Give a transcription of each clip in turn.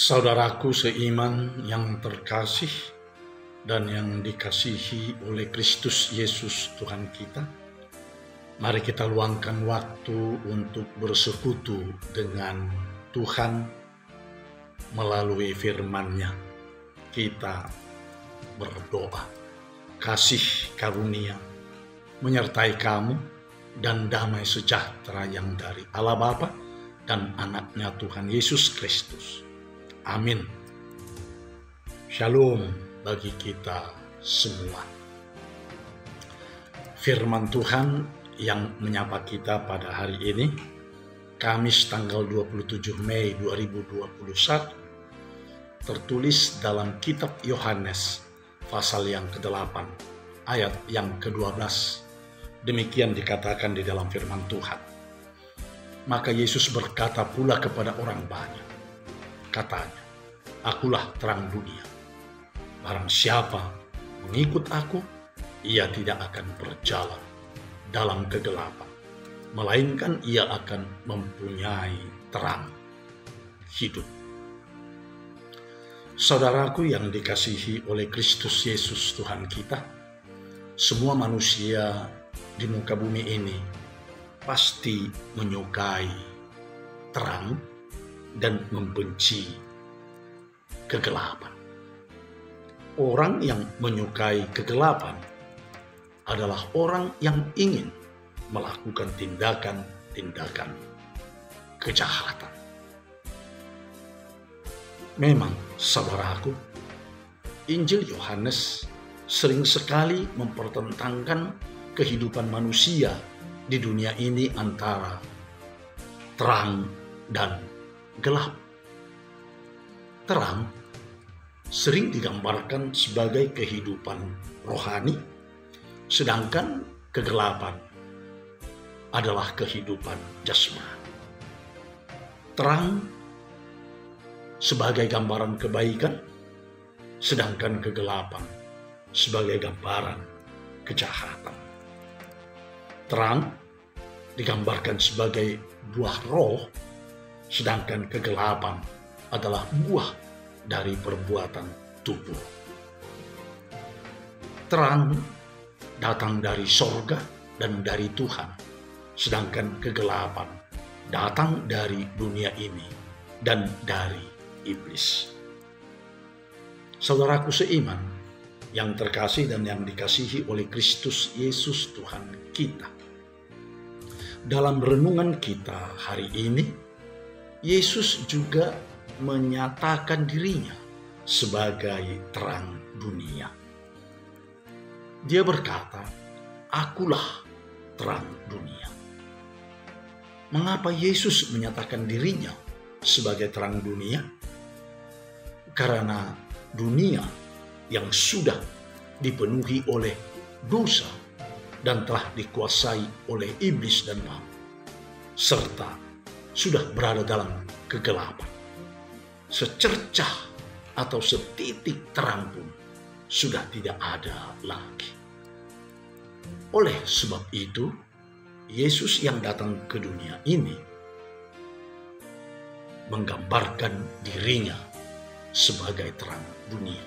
Saudaraku seiman yang terkasih dan yang dikasihi oleh Kristus Yesus Tuhan kita, mari kita luangkan waktu untuk bersekutu dengan Tuhan melalui firman-Nya. Kita berdoa. Kasih karunia menyertai kamu dan damai sejahtera yang dari Allah Bapa dan Anak-Nya Tuhan Yesus Kristus. Amin. Shalom bagi kita semua. Firman Tuhan yang menyapa kita pada hari ini, Kamis tanggal 27 Mei 2021, tertulis dalam kitab Yohanes pasal yang ke-8, ayat yang ke-12. Demikian dikatakan di dalam firman Tuhan. Maka Yesus berkata pula kepada orang banyak, katanya, "Akulah terang dunia. Barang siapa mengikut aku, ia tidak akan berjalan dalam kegelapan, melainkan ia akan mempunyai terang hidup." Saudaraku yang dikasihi oleh Kristus Yesus Tuhan kita, semua manusia di muka bumi ini pasti menyukai terang dan membenci kegelapan. Orang yang menyukai kegelapan adalah orang yang ingin melakukan tindakan-tindakan kejahatan. Memang, saudaraku, Injil Yohanes sering sekali mempertentangkan kehidupan manusia di dunia ini antara terang dan gelap. Terang sering digambarkan sebagai kehidupan rohani, sedangkan kegelapan adalah kehidupan jasmani. Terang sebagai gambaran kebaikan, sedangkan kegelapan sebagai gambaran kejahatan. Terang digambarkan sebagai buah roh, sedangkan kegelapan adalah buah dari perbuatan tubuh. Terang datang dari sorga dan dari Tuhan, sedangkan kegelapan datang dari dunia ini dan dari iblis. Saudaraku seiman yang terkasih dan yang dikasihi oleh Kristus Yesus Tuhan kita, dalam renungan kita hari ini, Yesus juga menyatakan dirinya sebagai terang dunia. Dia berkata, "Akulah terang dunia." Mengapa Yesus menyatakan dirinya sebagai terang dunia? Karena dunia yang sudah dipenuhi oleh dosa dan telah dikuasai oleh iblis dan maut, serta sudah berada dalam kegelapan. Secercah atau setitik terang pun sudah tidak ada lagi. Oleh sebab itu, Yesus yang datang ke dunia ini menggambarkan dirinya sebagai terang dunia.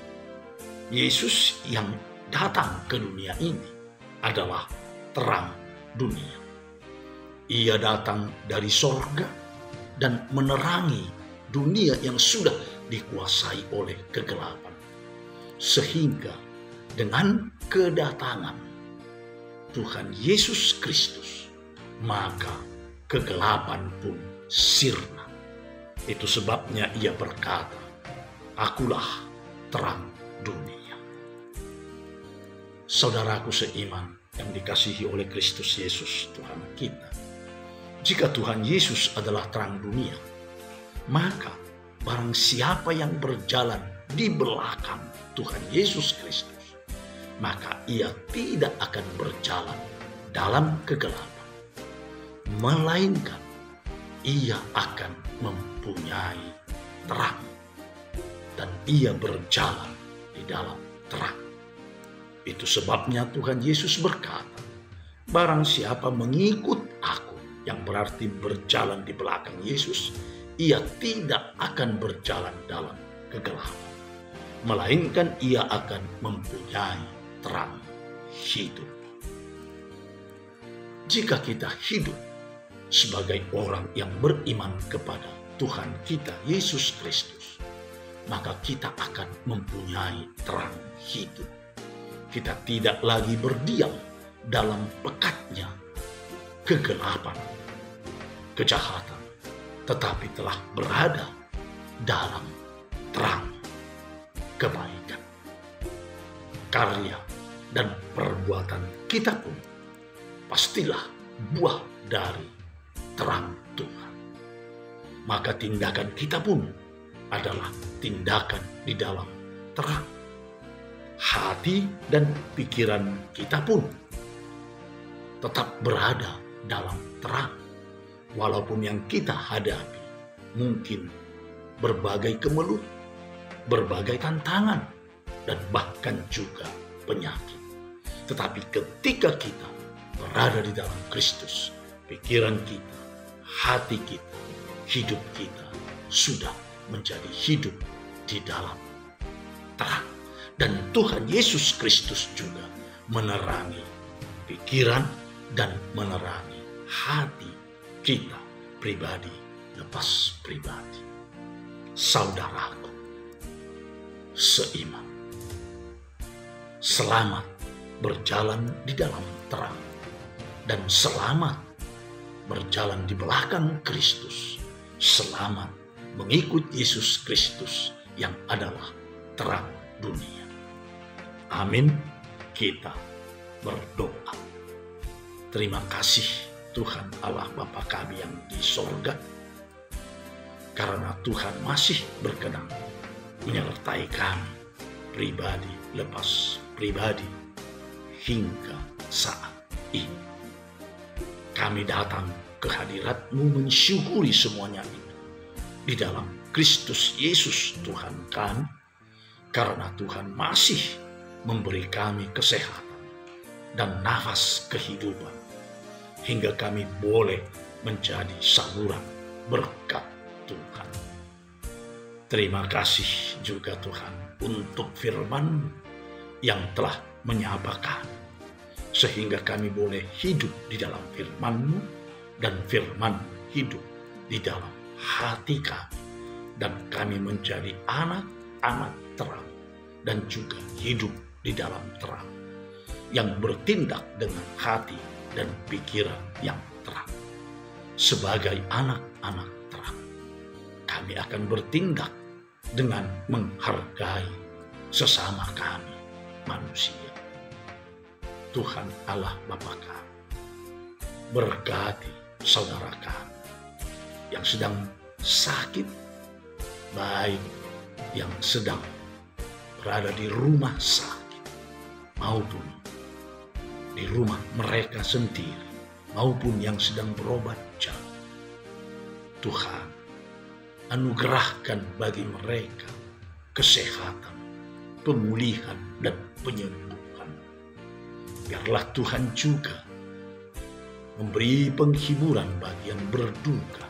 Yesus yang datang ke dunia ini adalah terang dunia. Ia datang dari sorga dan menerangi dunia yang sudah dikuasai oleh kegelapan. Sehingga dengan kedatangan Tuhan Yesus Kristus, maka kegelapan pun sirna. Itu sebabnya ia berkata, "Akulah terang dunia." Saudaraku seiman yang dikasihi oleh Kristus Yesus Tuhan kita, jika Tuhan Yesus adalah terang dunia, maka barang siapa yang berjalan di belakang Tuhan Yesus Kristus, maka ia tidak akan berjalan dalam kegelapan, melainkan ia akan mempunyai terang, dan ia berjalan di dalam terang. Itu sebabnya Tuhan Yesus berkata, "Barang siapa mengikut aku," yang berarti berjalan di belakang Yesus, ia tidak akan berjalan dalam kegelapan, melainkan ia akan mempunyai terang hidup. Jika kita hidup sebagai orang yang beriman kepada Tuhan kita Yesus Kristus, maka kita akan mempunyai terang hidup. Kita tidak lagi berdiam dalam pekatnya kegelapan, kejahatan, tetapi telah berada dalam terang kebaikan. Karya dan perbuatan kita pun pastilah buah dari terang Tuhan. Maka tindakan kita pun adalah tindakan di dalam terang. Hati dan pikiran kita pun tetap berada dalam terang. Walaupun yang kita hadapi mungkin berbagai kemelut, berbagai tantangan, dan bahkan juga penyakit. Tetapi ketika kita berada di dalam Kristus, pikiran kita, hati kita, hidup kita sudah menjadi hidup di dalam terang. Dan Tuhan Yesus Kristus juga menerangi pikiran dan menerangi hati kita pribadi lepas pribadi. Saudaraku seiman, selamat berjalan di dalam terang dan selamat berjalan di belakang Kristus. Selamat mengikut Yesus Kristus yang adalah terang dunia. Amin. Kita berdoa. Terima kasih Tuhan Allah Bapa kami yang di sorga, karena Tuhan masih berkenan menyertai kami pribadi lepas pribadi hingga saat ini. Kami datang ke hadirat-Mu mensyukuri semuanya itu di dalam Kristus Yesus Tuhan kami, karena Tuhan masih memberi kami kesehatan dan nafas kehidupan hingga kami boleh menjadi saluran berkat Tuhan. Terima kasih juga Tuhan untuk firman yang telah menyapa kami, sehingga kami boleh hidup di dalam firman-Mu dan firman hidup di dalam hati kami, dan kami menjadi anak-anak terang dan juga hidup di dalam terang yang bertindak dengan hati dan pikiran yang terang. Sebagai anak-anak terang, kami akan bertindak dengan menghargai sesama kami manusia. Tuhan Allah Bapa kami berkati saudara kami yang sedang sakit, baik yang sedang berada di rumah sakit maupun di rumah mereka sendiri, maupun yang sedang berobat jauh. Tuhan, anugerahkan bagi mereka kesehatan, pemulihan, dan penyembuhan. Biarlah Tuhan juga memberi penghiburan bagi yang berduka.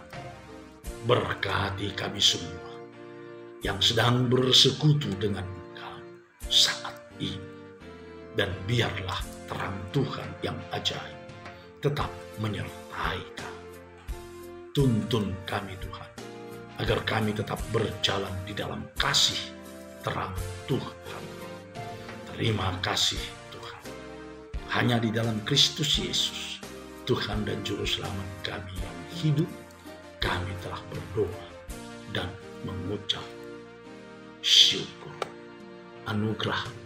Berkati kami semua yang sedang bersekutu dengan Engkau saat ini. Dan biarlah terang Tuhan yang ajaib tetap menyertai kami. Tuntun kami Tuhan, agar kami tetap berjalan di dalam kasih terang Tuhan. Terima kasih Tuhan. Hanya di dalam Kristus Yesus, Tuhan dan Juru Selamat kami yang hidup, kami telah berdoa dan mengucap syukur. Anugerah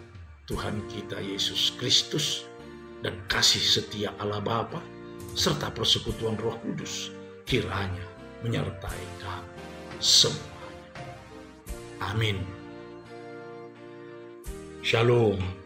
Tuhan kita Yesus Kristus dan kasih setia Allah Bapa serta persekutuan Roh Kudus kiranya menyertai kami semuanya. Amin. Shalom.